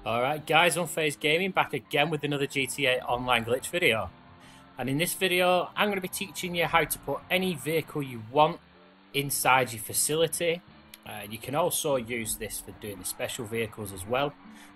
Alright guys, Unphased Gaming back again with another GTA Online glitch video. And in this video, I'm going to be teaching you how to put any vehicle you want inside your facility. You can also use this for doing the special vehicles as well.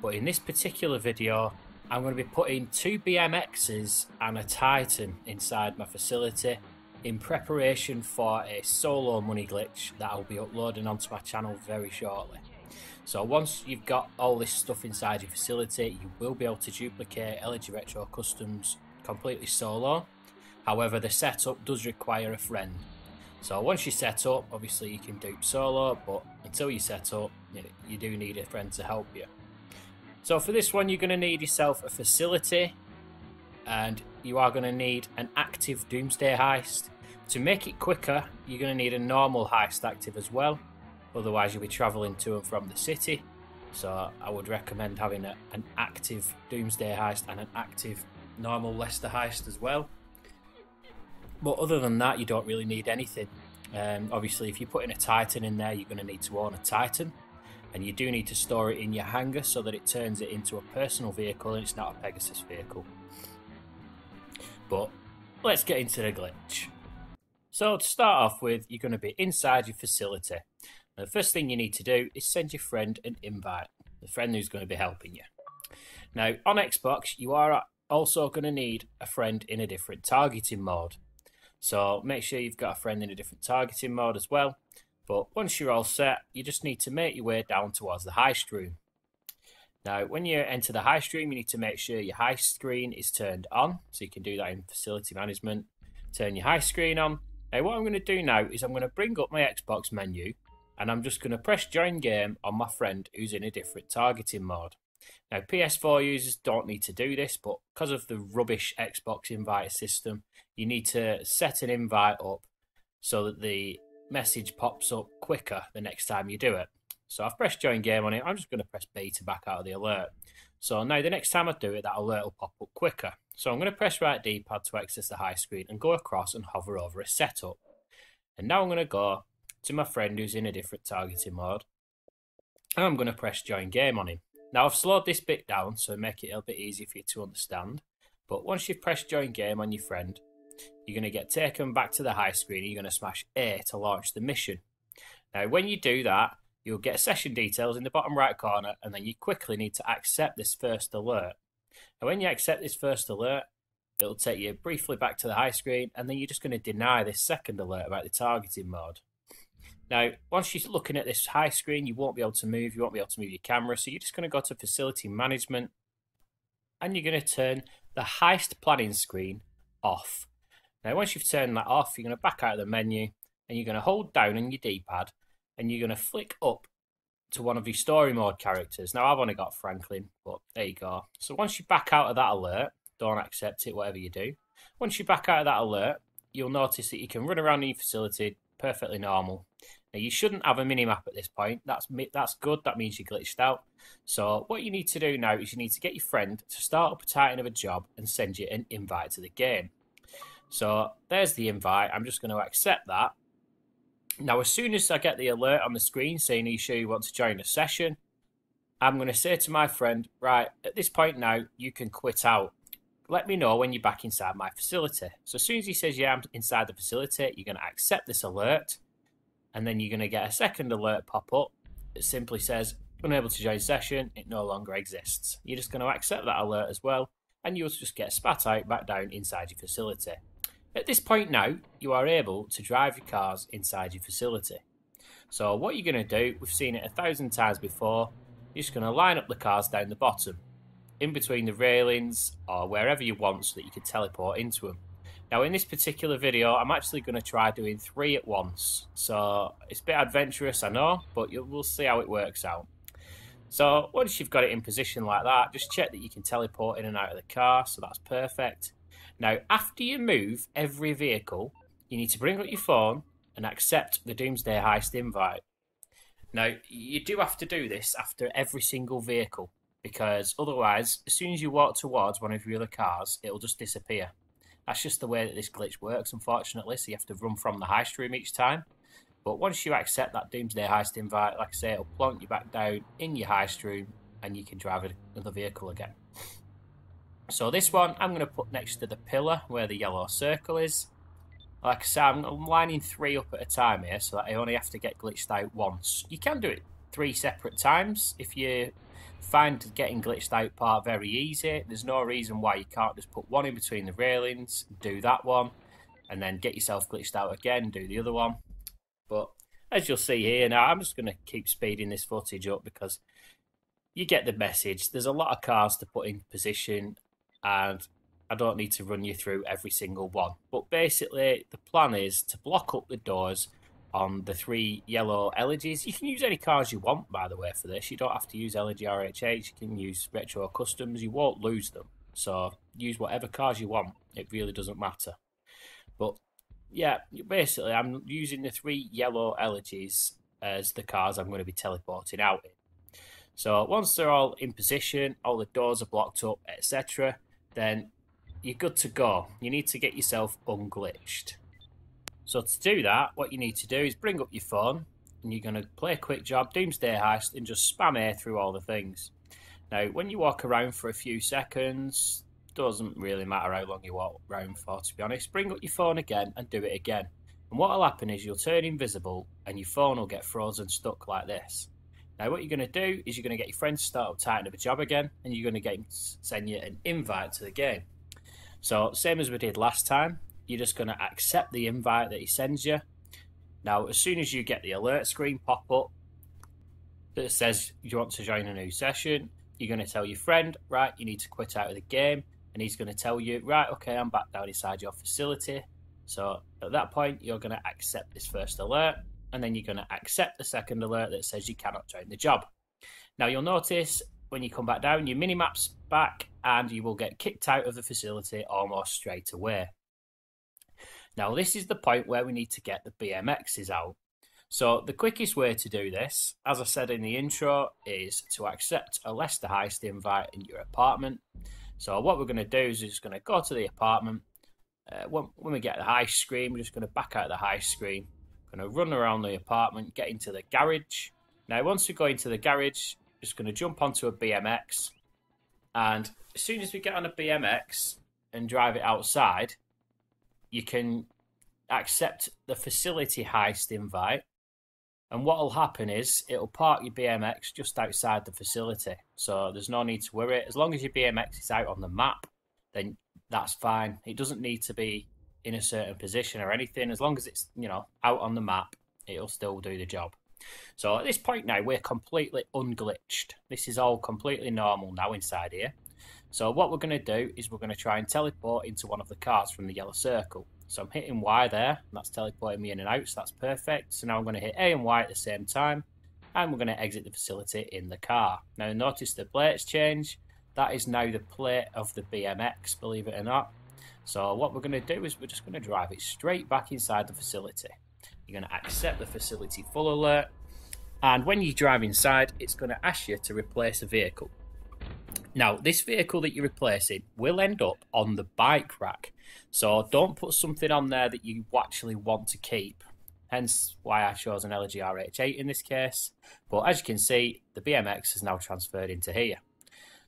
But in this particular video, I'm going to be putting two BMXs and a Titan inside my facility in preparation for a solo money glitch that I'll be uploading onto my channel very shortly. So once you've got all this stuff inside your facility, you will be able to duplicate LG Retro Customs completely solo. However, the setup does require a friend. So once you set up, obviously you can dupe solo, but until you set up, you do need a friend to help you. So for this one, you're going to need yourself a facility, and you are going to need an active Doomsday heist. To make it quicker, you're going to need a normal heist active as well. Otherwise you'll be travelling to and from the city, so I would recommend having an active Doomsday heist and an active normal Leicester heist as well. But other than that, you don't really need anything. Obviously if you're putting a Titan in there, you're going to need to own a Titan, and you do need to store it in your hangar so that it turns it into a personal vehicle and it's not a Pegasus vehicle. But let's get into the glitch. So to start off with, you're going to be inside your facility. The first thing you need to do is send your friend an invite, the friend who's going to be helping you. Now, on Xbox, you are also going to need a friend in a different targeting mode. So make sure you've got a friend in a different targeting mode as well. But once you're all set, you just need to make your way down towards the heist room. Now, when you enter the heist room, you need to make sure your heist screen is turned on. So you can do that in facility management. Turn your heist screen on. Now, what I'm going to do now is I'm going to bring up my Xbox menu, and I'm just going to press join game on my friend who's in a different targeting mode. Now, PS4 users don't need to do this, but because of the rubbish Xbox invite system, you need to set an invite up so that the message pops up quicker the next time you do it. So I've pressed join game on it. I'm just going to press B to back out of the alert. So now the next time I do it, that alert will pop up quicker. So I'm going to press right D-pad to access the high screen and go across and hover over a setup. And now I'm going to go to my friend who's in a different targeting mode, and I'm going to press join game on him. Now I've slowed this bit down so make it a bit easier for you to understand, but once you've pressed join game on your friend, you're going to get taken back to the high screen and you're going to smash A to launch the mission. Now when you do that, you'll get session details in the bottom right corner, and then you quickly need to accept this first alert. Now when you accept this first alert, it'll take you briefly back to the high screen, and then you're just going to deny this second alert about the targeting mode. Now, once you're looking at this high screen, you won't be able to move. You won't be able to move your camera. So you're just going to go to Facility Management, and you're going to turn the heist planning screen off. Now, once you've turned that off, you're going to back out of the menu, and you're going to hold down on your D-pad, and you're going to flick up to one of your story mode characters. Now, I've only got Franklin, but there you go. So once you back out of that alert, don't accept it, whatever you do. Once you back out of that alert, you'll notice that you can run around in your facility perfectly normal. Now, you shouldn't have a minimap at this point. That's good. That means you glitched out. So what you need to do now is you need to get your friend to start up a Titan of a job and send you an invite to the game. So there's the invite. I'm just going to accept that. Now, as soon as I get the alert on the screen saying, are you sure you want to join a session, I'm going to say to my friend, right, at this point now, you can quit out. Let me know when you're back inside my facility. So as soon as he says, yeah, I'm inside the facility, you're going to accept this alert. And then you're going to get a second alert pop up that simply says, unable to join session, it no longer exists. You're just going to accept that alert as well, and you'll just get spat out back down inside your facility. At this point now, you are able to drive your cars inside your facility. So what you're going to do, we've seen it 1,000 times before, you're just going to line up the cars down the bottom, in between the railings or wherever you want so that you can teleport into them. Now, in this particular video, I'm actually going to try doing 3 at once. So it's a bit adventurous, I know, but we'll see how it works out. So once you've got it in position like that, just check that you can teleport in and out of the car. So that's perfect. Now, after you move every vehicle, you need to bring up your phone and accept the Doomsday Heist invite. Now, you do have to do this after every single vehicle, because otherwise, as soon as you walk towards one of your other cars, it'll just disappear. That's just the way that this glitch works, unfortunately, so you have to run from the heist room each time. But once you accept that Doomsday Heist invite, like I say, it'll plonk you back down in your heist room, and you can drive another vehicle again. So this one I'm going to put next to the pillar where the yellow circle is. Like I said, I'm lining 3 up at a time here, so that I only have to get glitched out once. You can do it 3 separate times if you find getting glitched out part very easy. There's no reason why you can't just put one in between the railings, do that one, and then get yourself glitched out again, do the other one. But as you'll see here now, I'm just going to keep speeding this footage up because you get the message. There's a lot of cars to put in position, and I don't need to run you through every single one. But basically, the plan is to block up the doors on the 3 yellow LGs. You can use any cars you want, by the way, for this. You don't have to use LG RHH. You can use Retro Customs. You won't lose them. So use whatever cars you want. It really doesn't matter. But yeah, basically, I'm using the 3 yellow LGs as the cars I'm going to be teleporting out in. So once they're all in position, all the doors are blocked up, etc., then you're good to go. You need to get yourself unglitched. So to do that, what you need to do is bring up your phone, and you're going to play a quick job, Doomsday Heist, and just spam A through all the things. Now, when you walk around for a few seconds, doesn't really matter how long you walk around for, to be honest, bring up your phone again and do it again. And what will happen is you'll turn invisible, and your phone will get frozen stuck like this. Now, what you're going to do is you're going to get your friends to start up tighten up a job again, and you're going to send you an invite to the game. So, same as we did last time, you're just going to accept the invite that he sends you. Now, as soon as you get the alert screen pop up that says you want to join a new session, you're going to tell your friend, right, you need to quit out of the game, and he's going to tell you, right, okay, I'm back down inside your facility. So, at that point, you're going to accept this first alert, and then you're going to accept the second alert that says you cannot join the job. Now, you'll notice when you come back down, your minimap's back, and you will get kicked out of the facility almost straight away. Now, this is the point where we need to get the BMXs out. So, the quickest way to do this, as I said in the intro, is to accept a Leicester Heist invite in your apartment. So, what we're going to do is we're just going to go to the apartment. When we get the heist screen, we're just going to back out the heist screen. Going to run around the apartment, get into the garage. Now, once we go into the garage, just going to jump onto a BMX. And as soon as we get on a BMX and drive it outside, you can accept the facility heist invite. And what will happen is it'll park your BMX just outside the facility. So there's no need to worry. As long as your BMX is out on the map, then that's fine. It doesn't need to be in a certain position or anything. As long as it's, out on the map, it'll still do the job. So at this point now, we're completely unglitched. This is all completely normal now inside here. So what we're going to do is we're going to try and teleport into one of the cars from the yellow circle. So I'm hitting Y there, and that's teleporting me in and out, so that's perfect. So now I'm going to hit A and Y at the same time, and we're going to exit the facility in the car. Now notice the plates change. That is now the plate of the BMX, believe it or not. So what we're going to do is we're just going to drive it straight back inside the facility. You're going to accept the facility full alert, and when you drive inside, it's going to ask you to replace a vehicle. Now, this vehicle that you're replacing will end up on the bike rack. So don't put something on there that you actually want to keep. Hence why I chose an LG RH8 in this case. But as you can see, the BMX is now transferred into here.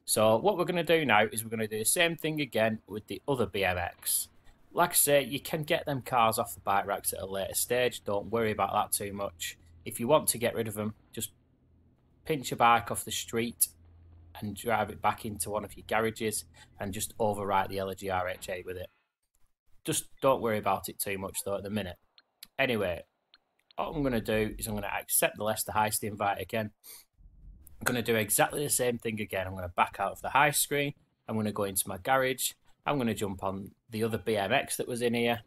So what we're going to do now is we're going to do the same thing again with the other BMX. Like I say, you can get them cars off the bike racks at a later stage. Don't worry about that too much. If you want to get rid of them, just pinch a bike off the street and drive it back into one of your garages and just overwrite the LG RH8 with it. Just don't worry about it too much though at the minute. Anyway, what I'm going to do is I'm going to accept the Leicester Heist invite again. I'm going to do exactly the same thing again. I'm going to back out of the heist screen. I'm going to go into my garage. I'm going to jump on the other BMX that was in here.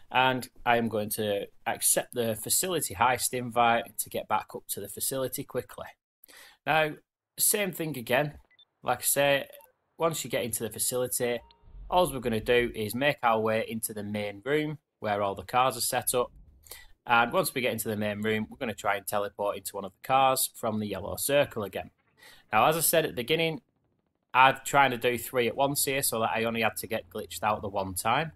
And I am going to accept the facility heist invite to get back up to the facility quickly. Now, same thing again. Like I say, once you get into the facility, all we're going to do is make our way into the main room where all the cars are set up. And once we get into the main room, we're going to try and teleport into one of the cars from the yellow circle again. Now, as I said at the beginning, I'm trying to do 3 at once here so that I only had to get glitched out the one time.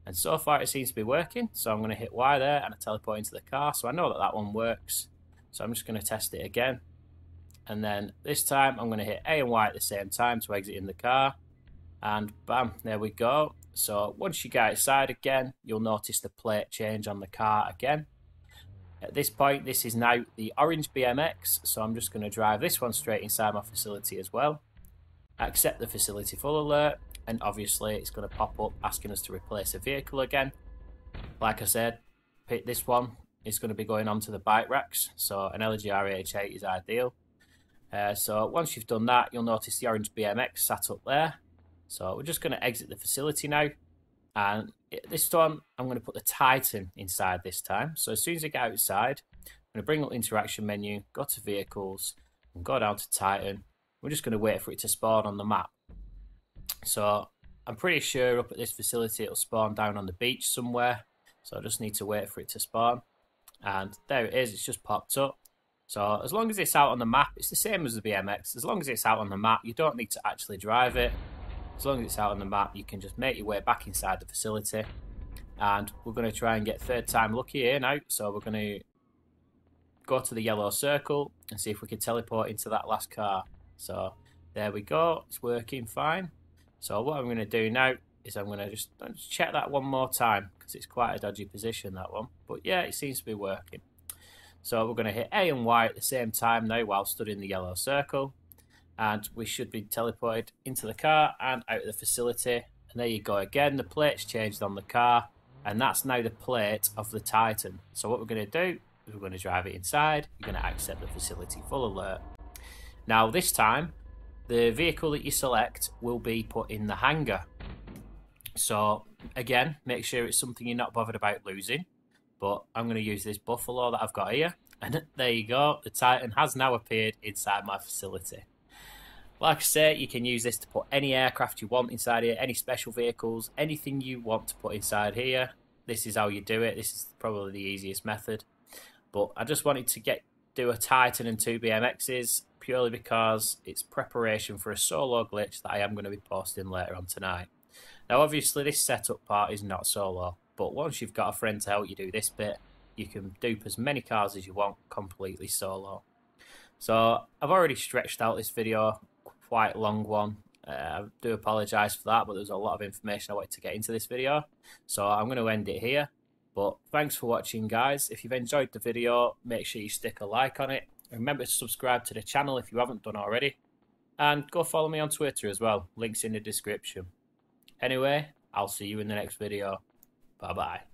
And so far it seems to be working. So I'm going to hit Y there and I teleport into the car. So I know that that one works. So I'm just going to test it again. and then this time I'm going to hit A and Y at the same time to exit in the car, and bam, there we go. So once you get outside again, you'll notice the plate change on the car again. At this point, this is now the orange BMX, so I'm just going to drive this one straight inside my facility as well. Accept the facility full alert, and obviously it's going to pop up asking us to replace a vehicle again. Like I said, pick this one. It's going to be going on to the bike racks, so an LGR H8 is ideal. So once you've done that, you'll notice the orange BMX sat up there. So we're just going to exit the facility now, and this one I'm going to put the Titan inside this time. So as soon as I get outside, I'm going to bring up the interaction menu, go to vehicles, and go down to Titan. We're just going to wait for it to spawn on the map. So I'm pretty sure up at this facility it'll spawn down on the beach somewhere. So I just need to wait for it to spawn. And there it is, it's just popped up. So as long as it's out on the map, it's the same as the BMX. As long as it's out on the map, you don't need to actually drive it. As long as it's out on the map, you can just make your way back inside the facility. And we're going to try and get third time lucky here now. So we're going to go to the yellow circle and see if we can teleport into that last car. So there we go, it's working fine. So what I'm going to do now is I'm going to just check that one more time, because it's quite a dodgy position, that one. But yeah, it seems to be working. So we're going to hit A and Y at the same time now while stood in the yellow circle. And we should be teleported into the car and out of the facility. And there you go again, the plate's changed on the car. And that's now the plate of the Titan. So what we're going to do is we're going to drive it inside. You're going to accept the facility full alert. Now this time, the vehicle that you select will be put in the hangar. So again, make sure it's something you're not bothered about losing. But I'm going to use this Buffalo that I've got here. And there you go, the Titan has now appeared inside my facility. Like I say, you can use this to put any aircraft you want inside here, any special vehicles, anything you want to put inside here. This is how you do it. This is probably the easiest method. But I just wanted to do a Titan and 2 BMXs purely because it's preparation for a solo glitch that I am going to be posting later on tonight. Now obviously this setup part is not solo, but once you've got a friend to help you do this bit, you can dupe as many cars as you want completely solo. So I've already stretched out this video, quite a long one. I do apologise for that, but there's a lot of information I wanted to get into this video. So I'm going to end it here. But thanks for watching, guys. If you've enjoyed the video, make sure you stick a like on it. Remember to subscribe to the channel if you haven't done already. And go follow me on Twitter as well. Links in the description. Anyway, I'll see you in the next video. Bye-bye.